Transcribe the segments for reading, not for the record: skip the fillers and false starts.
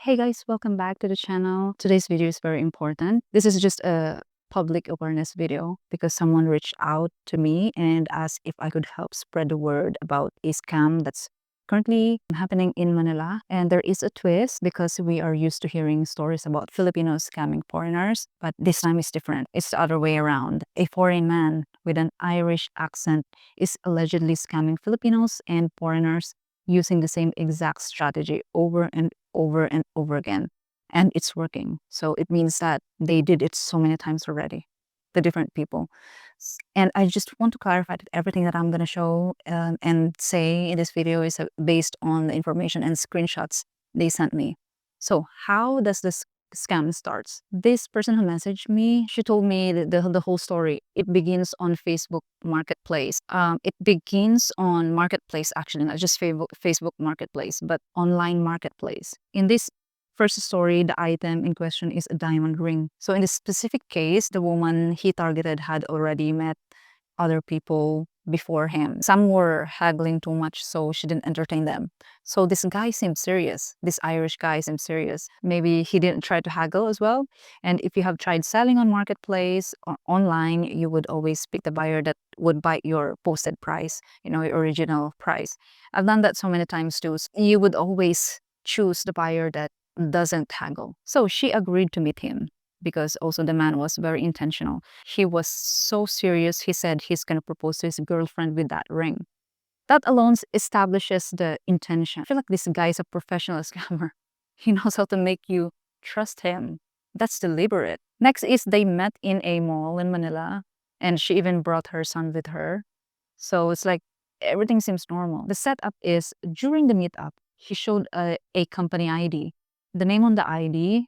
Hey guys, welcome back to the channel. Today's video is very important. This is just a public awareness video because someone reached out to me and asked if I could help spread the word about a scam that's currently happening in Manila. And there is a twist because we are used to hearing stories about Filipinos scamming foreigners, but this time is different. It's the other way around. A foreign man with an Irish accent is allegedly scamming Filipinos and foreigners using the same exact strategy over and over and over again. And it's working. So it means that they did it so many times already, the different people. And I just want to clarify that everything that I'm going to show and say in this video is based on the information and screenshots they sent me. So how does this scam starts? This person who messaged me, she told me the whole story. It begins on Facebook Marketplace. It begins on Marketplace, actually, not just Facebook Marketplace, but online Marketplace. In this first story, the item in question is a diamond ring. So in this specific case, the woman he targeted had already met other people before him. Some were haggling too much, so she didn't entertain them. So this guy seemed serious. This Irish guy seemed serious. Maybe he didn't try to haggle as well. And if you have tried selling on Marketplace or online, you would always pick the buyer that would bite your posted price, your original price. I've done that so many times too. You would always choose the buyer that doesn't haggle. So she agreed to meet him because also the man was very intentional. He was so serious, he said he's going to propose to his girlfriend with that ring. That alone establishes the intention. I feel like this guy is a professional scammer. He knows how to make you trust him. That's deliberate. Next is they met in a mall in Manila, and she even brought her son with her. So it's like everything seems normal. The setup is during the meetup, he showed a company ID. The name on the ID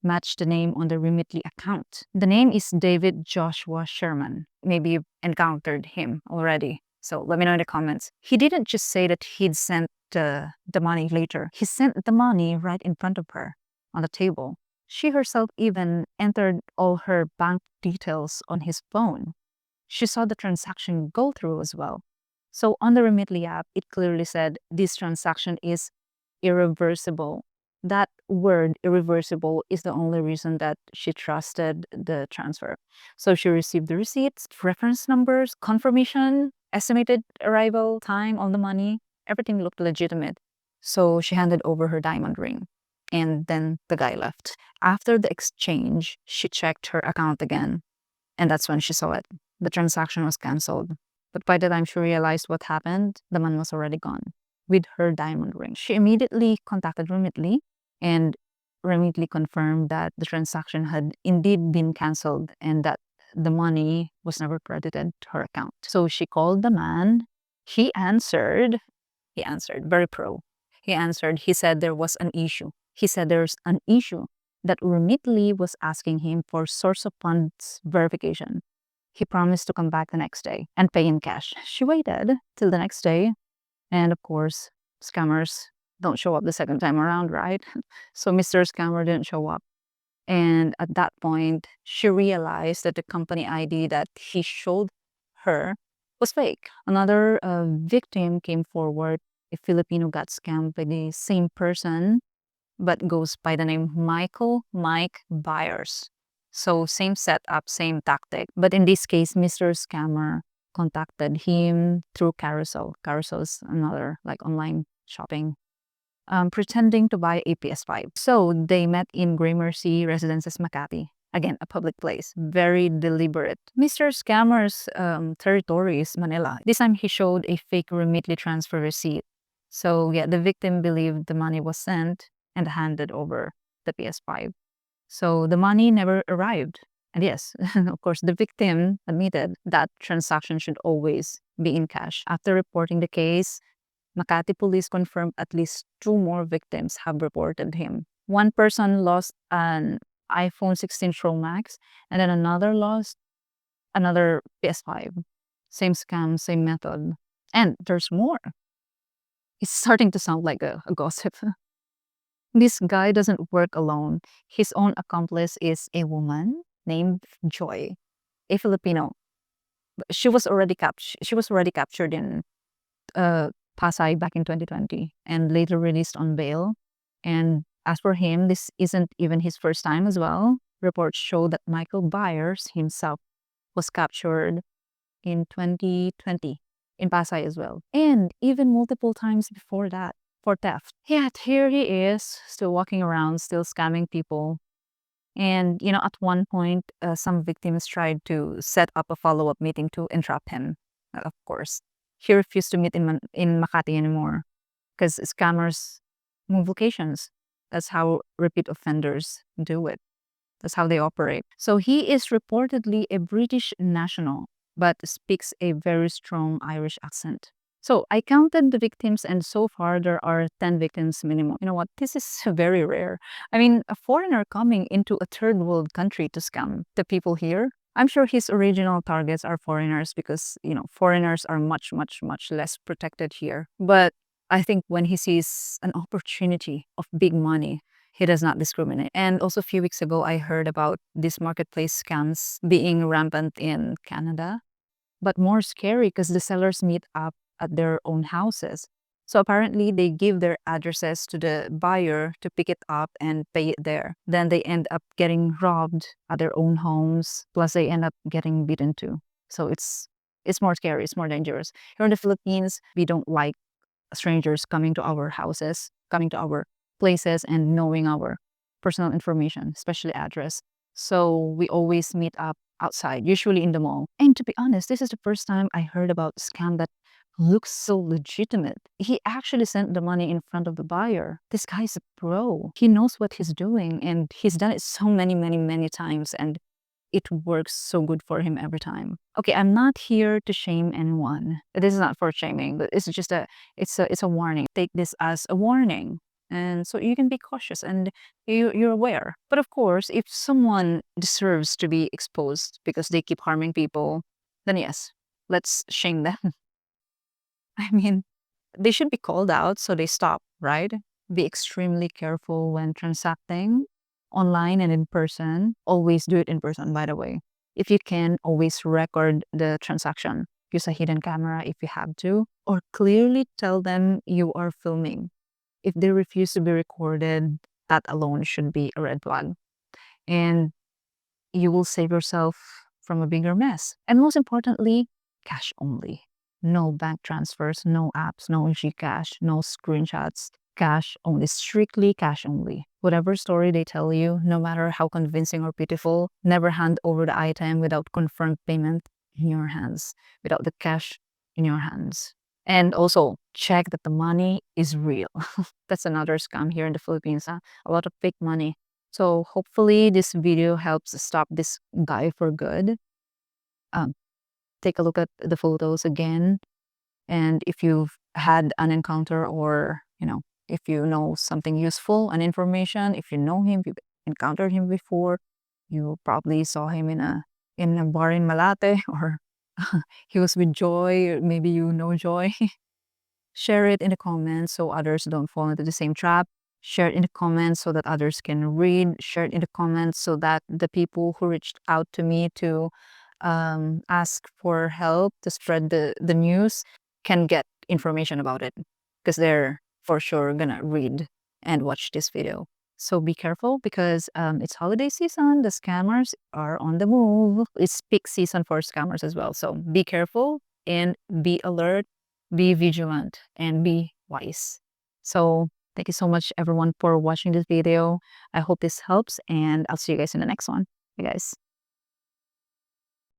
matched the name on the Remitly account. The name is David Joshua Sherman. Maybe you've encountered him already. So let me know in the comments. He didn't just say that he'd sent the money later. He sent the money right in front of her on the table. She herself even entered all her bank details on his phone. She saw the transaction go through as well. So on the Remitly app, it clearly said this transaction is irreversible. That word irreversible is the only reason that she trusted the transfer. So she received the receipts, reference numbers, confirmation, estimated arrival time on the money. Everything looked legitimate. So she handed over her diamond ring. And then the guy left. After the exchange, she checked her account again. And that's when she saw it. The transaction was canceled. But by the time she realized what happened, the man was already gone with her diamond ring. She immediately contacted Remitly, and Remitly confirmed that the transaction had indeed been canceled and that the money was never credited to her account. So she called the man. He answered, very pro. He answered, he said there was an issue. He said there's an issue that Remitly was asking him for source of funds verification. He promised to come back the next day and pay in cash. She waited till the next day. And of course, scammers don't show up the second time around, right? So Mr. Scammer didn't show up. And at that point, she realized that the company ID that he showed her was fake. Another victim came forward. A Filipino got scammed by the same person, but goes by the name Mike Byers. So same setup, same tactic. But in this case, Mr. Scammer contacted him through Carousel. Carousel is another like online shopping, pretending to buy a PS5. So they met in Gramercy Residences, Makati. Again, a public place, very deliberate. Mr. Scammer's territory is Manila. This time he showed a fake Remitly transfer receipt. So yeah, the victim believed the money was sent and handed over the PS5. So the money never arrived. And yes, of course, the victim admitted that transaction should always be in cash. After reporting the case, Makati police confirmed at least 2 more victims have reported him. One person lost an iPhone 16 Pro Max, and then another lost another PS5. Same scam, same method. And there's more. It's starting to sound like a gossip. This guy doesn't work alone. His own accomplice is a woman named Joy, a Filipino. She was already captured in Pasay back in 2020 and later released on bail. And As for him, this isn't even his first time as well. Reports show that Michael Byers himself was captured in 2020 in Pasay as well. And even multiple times before that for theft. Yet here he is, still walking around, still scamming people. And, at one point, some victims tried to set up a follow-up meeting to entrap him. Of course, he refused to meet in Makati anymore because scammers move locations. That's how repeat offenders do it. That's how they operate. So he is reportedly a British national, but speaks a very strong Irish accent. So I counted the victims, and so far there are 10 victims minimum. You know what? This is very rare. I mean, a foreigner coming into a third world country to scam the people here. I'm sure his original targets are foreigners because, foreigners are much, much, much less protected here. But I think when he sees an opportunity of big money, he does not discriminate. And also a few weeks ago, I heard about these marketplace scams being rampant in Canada, but more scary because the sellers meet up at their own houses. So apparently they give their addresses to the buyer to pick it up and pay it there. Then they end up getting robbed at their own homes, plus they end up getting beaten too. So it's more scary, it's more dangerous. Here in the Philippines, we don't like strangers coming to our houses, coming to our places and knowing our personal information, especially address. So we always meet up outside, usually in the mall. And to be honest, this is the first time I heard about a scam that looks so legitimate. He actually sent the money in front of the buyer. This guy's a pro. He knows what he's doing and he's done it so many, many, many times. And it works so good for him every time. Okay, I'm not here to shame anyone. This is not for shaming, but it's just it's a warning. Take this as a warning. And so you can be cautious and you're aware. But of course, if someone deserves to be exposed because they keep harming people, then yes, let's shame them. I mean, they should be called out so they stop, right? Be extremely careful when transacting online and in person. Always do it in person, by the way. If you can, always record the transaction. Use a hidden camera if you have to, or clearly tell them you are filming. If they refuse to be recorded, that alone should be a red flag. And you will save yourself from a bigger mess. And most importantly, cash only. No bank transfers, no apps, no Gcash, no screenshots. Cash only, strictly cash only. Whatever story they tell you, no matter how convincing or pitiful, never hand over the item without confirmed payment in your hands, without the cash in your hands. And also, check that the money is real. That's another scam here in the Philippines. Huh? A lot of fake money. So hopefully this video helps stop this guy for good. Take a look at the photos again. And if you've had an encounter or, if you know something useful and information, if you know him, you've encountered him before, you probably saw him in a bar in Malate or he was with Joy, or maybe you know Joy. Share it in the comments so others don't fall into the same trap. Share it in the comments so that others can read. Share it in the comments so that the people who reached out to me to ask for help to spread the news can get information about it because they're for sure gonna read and watch this video. So be careful because it's holiday season. The scammers are on the move. It's peak season for scammers as well. So be careful and be alert, be vigilant, and be wise. So thank you so much everyone for watching this video. I hope this helps and I'll see you guys in the next one. Bye guys.